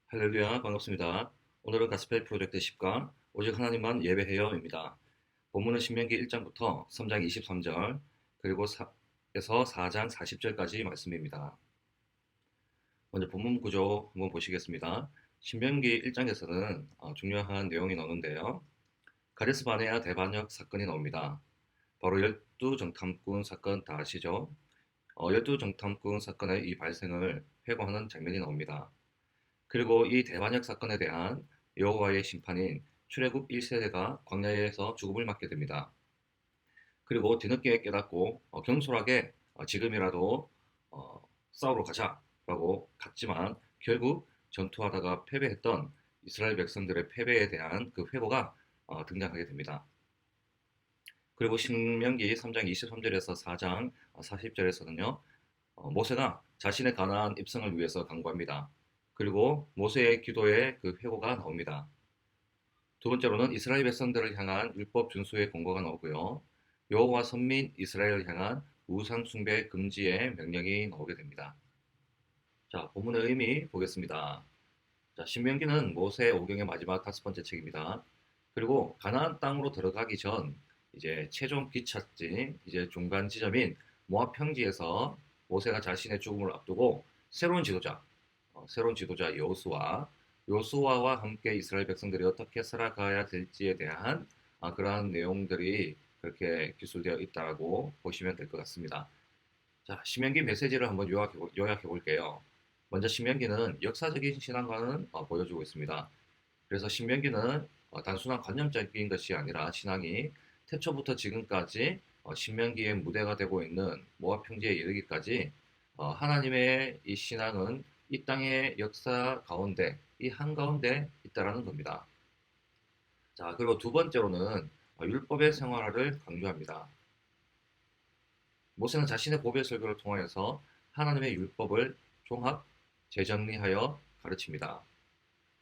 할렐루야, 반갑습니다. 오늘은 가스펠 프로젝트 10강 오직 하나님만 예배해요입니다. 본문은 신명기 1장부터 3장 23절 그리고 에서 4장 40절까지 말씀입니다. 먼저 본문 구조 한번 보시겠습니다. 신명기 1장에서는 중요한 내용이 나오는데요. 가데스 바네아 대반역 사건이 나옵니다. 바로 열두 정탐꾼 사건 다 아시죠? 열두 정탐꾼 사건의 이 발생을 회고하는 장면이 나옵니다. 그리고 이 대반역 사건에 대한 여호와의 심판인 출애굽 1세대가 광야에서 죽음을 맞게 됩니다. 그리고 뒤늦게 깨닫고 경솔하게 지금이라도 싸우러 가자라고 갔지만 결국 전투하다가 패배했던 이스라엘 백성들의 패배에 대한 그 회고가 등장하게 됩니다. 그리고 신명기 3장 23절에서 4장 40절에서는요. 모세가 자신의 가나안 입성을 위해서 간구합니다. 그리고 모세의 기도에 그 회고가 나옵니다. 두 번째로는 이스라엘 백성들을 향한 율법 준수의 권고가 나오고요. 여호와 선민 이스라엘을 향한 우상 숭배 금지의 명령이 나오게 됩니다. 자, 본문의 의미 보겠습니다. 자, 신명기는 모세 오경의 마지막 다섯 번째 책입니다. 그리고 가나안 땅으로 들어가기 전 이제 최종 기착지 이제 중간 지점인 모압 평지에서 모세가 자신의 죽음을 앞두고 새로운 지도자 요수아와 함께 이스라엘 백성들이 어떻게 살아가야 될지에 대한 그러한 내용들이 그렇게 기술되어 있다고 보시면 될 것 같습니다. 자, 신명기 메시지를 한번 요약해 볼게요. 먼저 신명기는 역사적인 신앙관을 보여주고 있습니다. 그래서 신명기는 단순한 관념적인 것이 아니라 신앙이 태초부터 지금까지 신명기의 무대가 되고 있는 모압 평지에 이르기까지 하나님의 이 신앙은 이 땅의 역사 가운데 이 한가운데 있다라는 겁니다. 자, 그리고 두 번째로는 율법의 생활화를 강조합니다. 모세는 자신의 고별 설교를 통하여서 하나님의 율법을 종합 재정리하여 가르칩니다.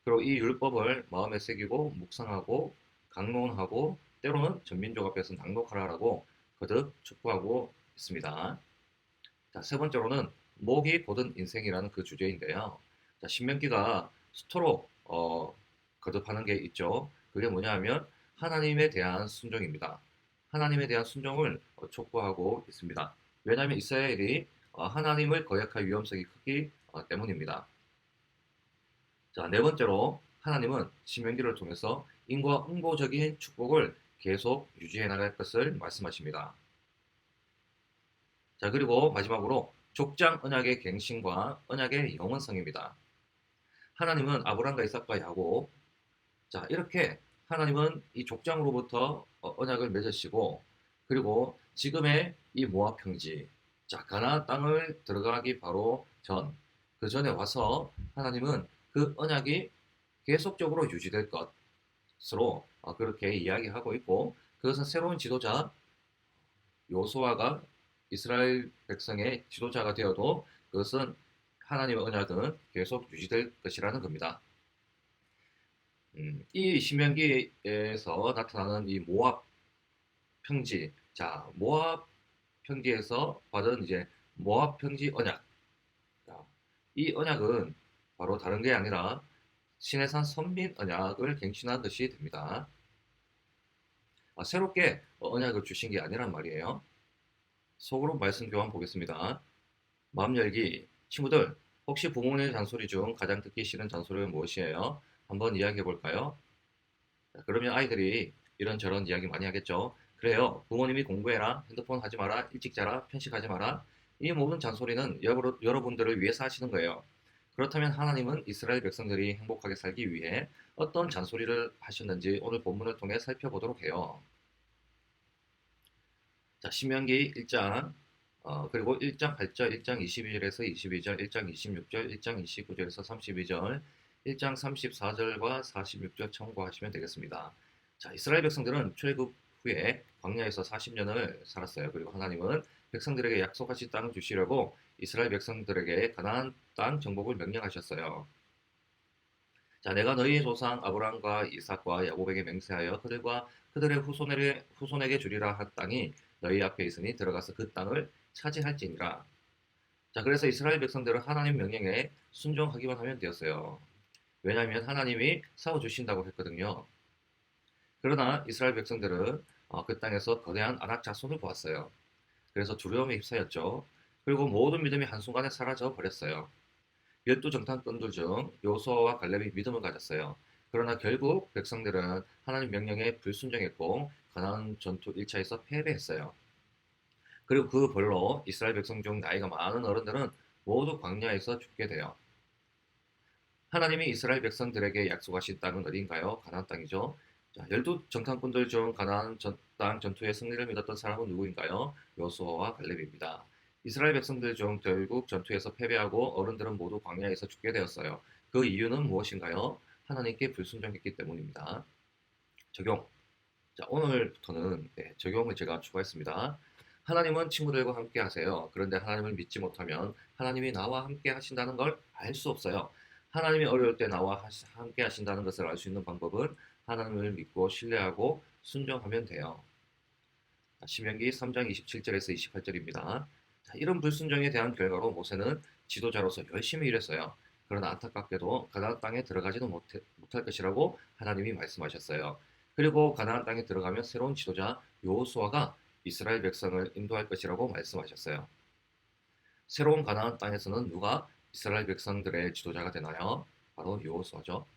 그리고 이 율법을 마음에 새기고 묵상하고 강론하고 때로는 전민족 앞에서 낭독하라라고 거듭 촉구하고 있습니다. 자, 세 번째로는 목이 곧은 인생이라는 그 주제인데요. 자, 신명기가 수토록 거듭하는 게 있죠. 그게 뭐냐 하면 하나님에 대한 순종입니다. 하나님에 대한 순종을 촉구하고 있습니다. 왜냐하면 이스라엘이 하나님을 거역할 위험성이 크기 때문입니다. 자, 네 번째로 하나님은 신명기를 통해서 인과응보적인 축복을 계속 유지해 나갈 것을 말씀하십니다. 자, 그리고 마지막으로 족장 언약의 갱신과 언약의 영원성입니다. 하나님은 아브람과 이삭과 야곱, 자, 이렇게 하나님은 이 족장으로부터 언약을 맺으시고, 그리고 지금의 이 모압 평지, 자, 가나안 땅을 들어가기 바로 그 전에 와서 하나님은 그 언약이 계속적으로 유지될 것으로 그렇게 이야기하고 있고, 그것은 새로운 지도자 요수아가 이스라엘 백성의 지도자가 되어도 그것은 하나님의 언약은 계속 유지될 것이라는 겁니다. 이 신명기에서 나타나는 이 모압 평지, 자, 모압 평지에서 받은 이제 모압 평지 언약, 자, 이 언약은 바로 다른 게 아니라 시내산 선민 언약을 갱신한 것이 됩니다. 새롭게 언약을 주신 게 아니란 말이에요. 속으로 말씀 교환 보겠습니다. 마음 열기. 친구들, 혹시 부모님의 잔소리 중 가장 듣기 싫은 잔소리는 무엇이에요? 한번 이야기해 볼까요? 그러면 아이들이 이런저런 이야기 많이 하겠죠. 그래요. 부모님이 공부해라, 핸드폰 하지 마라, 일찍 자라, 편식하지 마라. 이 모든 잔소리는 여러분들을 위해서 하시는 거예요. 그렇다면 하나님은 이스라엘 백성들이 행복하게 살기 위해 어떤 잔소리를 하셨는지 오늘 본문을 통해 살펴보도록 해요. 자, 신명기 1장, 그리고 1장 8절, 1장 22절에서 22절, 1장 26절, 1장 29절에서 32절, 1장 34절과 46절 참고하시면 되겠습니다. 자, 이스라엘 백성들은 출애굽 후에 광야에서 40년을 살았어요. 그리고 하나님은 백성들에게 약속하신 땅을 주시려고 이스라엘 백성들에게 가나안 땅 정복을 명령하셨어요. 자, 내가 너희의 조상 아브라함과 이삭과 야곱에게 맹세하여 그들의 후손에게 주리라 한 땅이 너희 앞에 있으니 들어가서 그 땅을 차지할지니라. 자, 그래서 이스라엘 백성들은 하나님 명령에 순종하기만 하면 되었어요. 왜냐하면 하나님이 싸워주신다고 했거든요. 그러나 이스라엘 백성들은 그 땅에서 거대한 아낙 자손을 보았어요. 그래서 두려움에 휩싸였죠. 그리고 모든 믿음이 한순간에 사라져 버렸어요. 열두 정탐꾼들 중 요수아와 갈렙이 믿음을 가졌어요. 그러나 결국 백성들은 하나님 명령에 불순종했고 가나안 전투 1차에서 패배했어요. 그리고 그 벌로 이스라엘 백성 중 나이가 많은 어른들은 모두 광야에서 죽게 돼요. 하나님이 이스라엘 백성들에게 약속하신 땅은 어디인가요? 가나안 땅이죠. 자, 열두 정탐꾼들 중 가나안 땅 전투의 승리를 믿었던 사람은 누구인가요? 여호수아와 갈렙입니다. 이스라엘 백성들 중 결국 전투에서 패배하고 어른들은 모두 광야에서 죽게 되었어요. 그 이유는 무엇인가요? 하나님께 불순종했기 때문입니다. 적용. 자, 오늘부터는 적용을 제가 추가했습니다. 하나님은 친구들과 함께 하세요. 그런데 하나님을 믿지 못하면 하나님이 나와 함께 하신다는 걸 알 수 없어요. 하나님이 어려울 때 나와 함께 하신다는 것을 알 수 있는 방법은 하나님을 믿고 신뢰하고 순종하면 돼요. 신명기 3장 27절에서 28절입니다. 이런 불순종에 대한 결과로 모세는 지도자로서 열심히 일했어요. 그러나 안타깝게도 가나안 땅에 들어가지도 못할 것이라고 하나님이 말씀하셨어요. 그리고 가나안 땅에 들어가면 새로운 지도자 여호수아가 이스라엘 백성을 인도할 것이라고 말씀하셨어요. 새로운 가나안 땅에서는 누가 이스라엘 백성들의 지도자가 되나요? 바로 여호수아죠.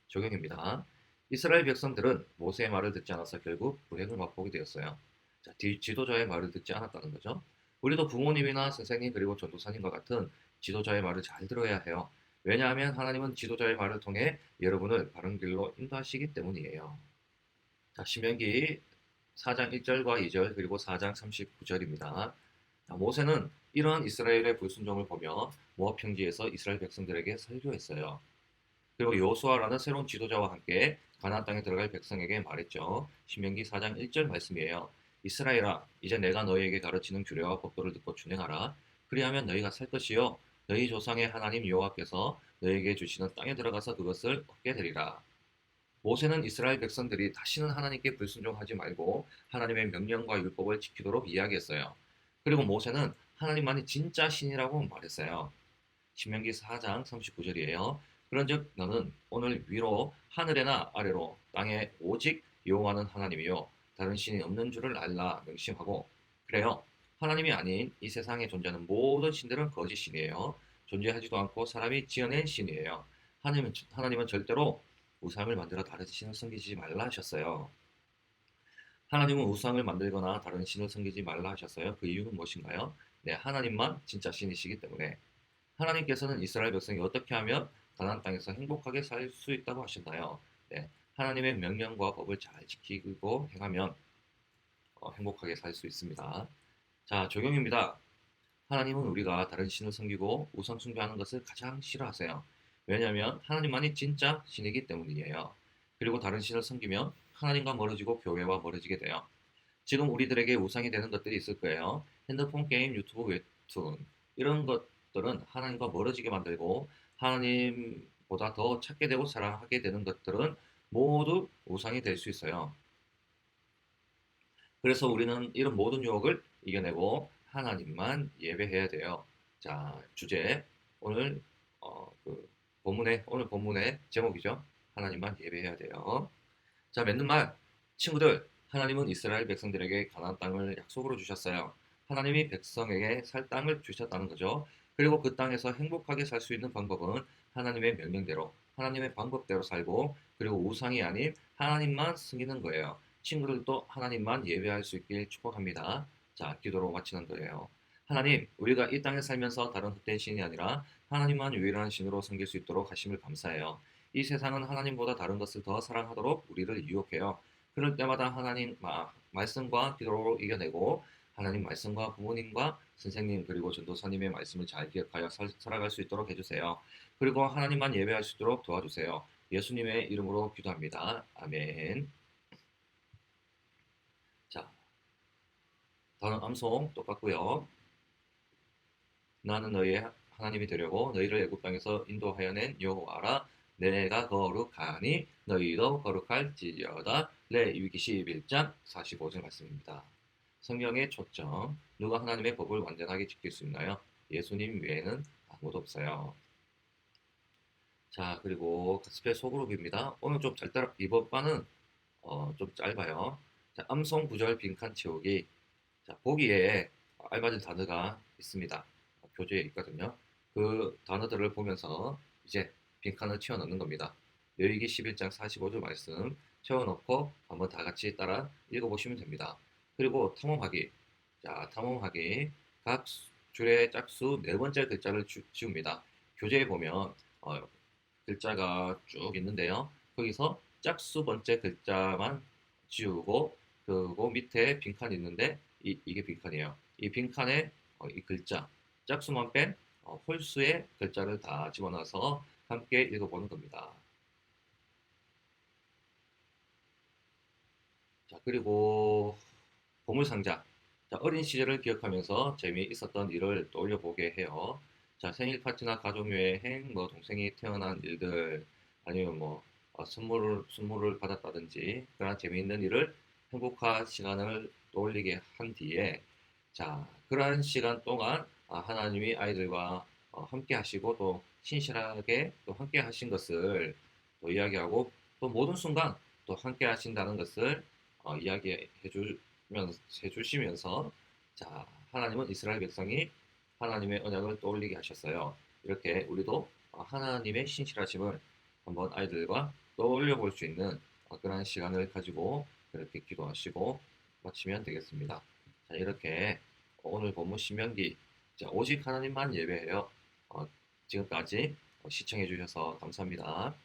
적용입니다. 이스라엘 백성들은 모세의 말을 듣지 않아서 결국 불행을 맛보게 되었어요. 자, 지도자의 말을 듣지 않았다는 거죠. 우리도 부모님이나 선생님 그리고 전도사님과 같은 지도자의 말을 잘 들어야 해요. 왜냐하면 하나님은 지도자의 말을 통해 여러분을 바른 길로 인도하시기 때문이에요. 자, 신명기 4장 1절과 2절 그리고 4장 39절입니다. 모세는 이러한 이스라엘의 불순종을 보며 모압 평지에서 이스라엘 백성들에게 설교했어요. 그리고 여호수아라는 새로운 지도자와 함께 가나안 땅에 들어갈 백성에게 말했죠. 신명기 4장 1절 말씀이에요. 이스라엘아, 이제 내가 너희에게 가르치는 규례와 법도를 듣고 준행하라. 그리하면 너희가 살 것이요 너희 조상의 하나님 여호와께서 너희에게 주시는 땅에 들어가서 그것을 얻게 되리라. 모세는 이스라엘 백성들이 다시는 하나님께 불순종하지 말고 하나님의 명령과 율법을 지키도록 이야기했어요. 그리고 모세는 하나님만이 진짜 신이라고 말했어요. 신명기 4장 39절이에요. 그런즉 너는 오늘 위로 하늘에나 아래로 땅에 오직 여호와는 하나님이요 다른 신이 없는 줄을 알라 명심하고 그래요. 하나님이 아닌 이 세상에 존재하는 모든 신들은 거짓 신이에요. 존재하지도 않고 사람이 지어낸 신이에요. 하나님은 절대로 우상을 만들어 다른 신을 섬기지 말라 하셨어요. 하나님은 우상을 만들거나 다른 신을 섬기지 말라 하셨어요. 그 이유는 무엇인가요? 네, 하나님만 진짜 신이시기 때문에. 하나님께서는 이스라엘 백성이 어떻게 하면 가나안 땅에서 행복하게 살 수 있다고 하셨나요? 네, 하나님의 명령과 법을 잘 지키고 행하면 행복하게 살 수 있습니다. 자, 적용입니다. 하나님은 우리가 다른 신을 섬기고 우상 숭배하는 것을 가장 싫어하세요. 왜냐하면 하나님만이 진짜 신이기 때문이에요. 그리고 다른 신을 섬기면 하나님과 멀어지고 교회와 멀어지게 돼요. 지금 우리들에게 우상이 되는 것들이 있을 거예요. 핸드폰 게임, 유튜브 웹툰 이런 것들은 하나님과 멀어지게 만들고 하나님보다 더 찾게 되고 사랑하게 되는 것들은 모두 우상이 될 수 있어요. 그래서 우리는 이런 모든 유혹을 이겨내고 하나님만 예배해야 돼요. 자, 주제 오늘 오늘 본문의 제목이죠. 하나님만 예배해야 돼요. 자, 맺는 말 친구들 하나님은 이스라엘 백성들에게 가나안 땅을 약속으로 주셨어요. 하나님이 백성에게 살 땅을 주셨다는 거죠. 그리고 그 땅에서 행복하게 살 수 있는 방법은 하나님의 명령대로 하나님의 방법대로 살고 그리고 우상이 아닌 하나님만 섬기는 거예요. 친구들도 하나님만 예배할 수 있길 축복합니다. 자, 기도로 마치는 거예요. 하나님, 우리가 이 땅에 살면서 다른 헛된 신이 아니라 하나님만 유일한 신으로 섬길 수 있도록 하심을 감사해요. 이 세상은 하나님보다 다른 것을 더 사랑하도록 우리를 유혹해요. 그럴 때마다 하나님 말씀과 기도로 이겨내고 하나님 말씀과 부모님과 선생님 그리고 전도사님의 말씀을 잘 기억하여 살아갈 수 있도록 해주세요. 그리고 하나님만 예배할 수 있도록 도와주세요. 예수님의 이름으로 기도합니다. 아멘. 자, 다음 암송 똑같고요. 나는 너희의 하나님이 되려고 너희를 애굽 땅에서 인도하여 낸 여호와라. 내가 거룩하니 너희도 거룩할지어다. 레위기 11장 45절 말씀입니다. 성경의 초점, 누가 하나님의 법을 완전하게 지킬 수 있나요? 예수님 외에는 아무도 없어요. 자, 그리고 가스펠 소그룹입니다. 오늘 좀 잘 따라, 이번 바는 좀 짧아요. 자, âm 송 구절 빈칸 채우기. 자, 보기에 알맞은 단어가 있습니다. 교재에 있거든요. 그 단어들을 보면서 이제 빈칸을 채워 넣는 겁니다. 려익기 11장 45절 말씀 채워넣고 한번 다 같이 따라 읽어보시면 됩니다. 그리고 탐험하기. 자, 탐험하기. 각 줄의 짝수 네 번째 글자를 지웁니다. 교재에 보면 글자가 쭉 있는데요. 거기서 짝수 번째 글자만 지우고 그리고 밑에 빈칸이 있는데 이게 빈칸이에요. 이 빈칸에 이 글자 짝수만 뺀 홀수의 글자를 다 집어넣어서 함께 읽어보는 겁니다. 자, 그리고 보물상자. 자, 어린 시절을 기억하면서 재미있었던 일을 떠올려보게 해요. 자, 생일 파티나 가족 여행, 뭐 동생이 태어난 일들, 아니면 뭐 선물을 받았다든지 그런 재미있는 일을 행복한 시간을 떠올리게 한 뒤에 자, 그러한 시간 동안 하나님이 아이들과 함께 하시고 또 신실하게 또 함께 하신 것을 또 이야기하고 또 모든 순간 또 함께 하신다는 것을 이야기해 주시면서 자, 하나님은 이스라엘 백성이 하나님의 언약을 떠올리게 하셨어요. 이렇게 우리도 하나님의 신실하심을 한번 아이들과 떠올려 볼 수 있는 그런 시간을 가지고 그렇게 기도하시고 마치면 되겠습니다. 자, 이렇게 오늘 본문 신명기 자, 오직 하나님만 예배해요. 지금까지 시청해 주셔서 감사합니다.